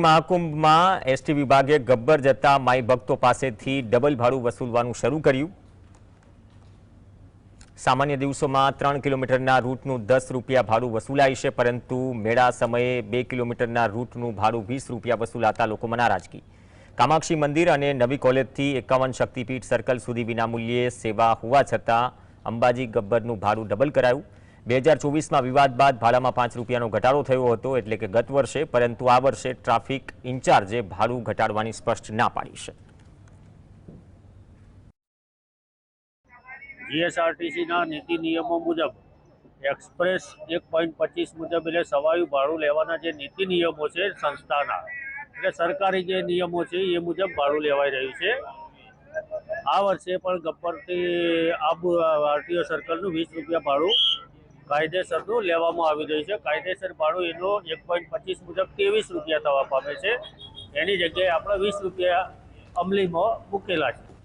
મહાકુંભમાં એસટી વિભાગે ગબ્બર જતા માઈ ભક્તો પાસેથી ડબલ ભાડું વસૂલવાનું શરૂ કર્યું। સામાન્ય દિવસોમાં 3 કિલોમીટરના રૂટનું 10 રૂપિયા ભાડું વસૂલાય છે, પરંતુ મેળા સમયે 2 કિલોમીટરના રૂટનું ભાડું 20 રૂપિયા વસૂલાતા લોકોમાં નારાજગી। કામાક્ષી મંદિર અને નવી કોલેજથી 51 શક્તિપીઠ સર્કલ સુધી વિનામૂલ્યે સેવા હોવા છતાં અંબાજી ગબ્બરનું ભાડું ડબલ કરાયું। 2024માં વિવાદ બાદ ભાડામાં 5 રૂપિયાનો ઘટાડો થયો હતો, એટલે કે ગત વર્ષે, પરંતુ આ વર્ષે ટ્રાફિક ઇન્ચાર્જે ભાડું ઘટાડવાની સ્પષ્ટ ના પાડી છે। જીએસઆરટીસીના નીતિ નિયમો મુજબ એક્સપ્રેસ 1.25 મુજબ એટલે સવાયું ભાડું લેવાના જે નીતિ નિયમો છે સંસ્થાના, એટલે સરકારી જે નિયમો છે એ મુજબ ભાડું લેવાઈ રહ્યું છે। આ વર્ષે પણ ગબ્બરથી આબુ આરટીઓ સર્કલનું 20 રૂપિયા ભાડું કાયદેસરનું લેવામાં આવી રહ્યું છે। કાયદેસર ભાડું એનો 1.25 મુજબ 23 રૂપિયા થવા પામે છે। એની જગ્યાએ આપણે 20 રૂપિયા અમલીમાં મૂકેલા છે।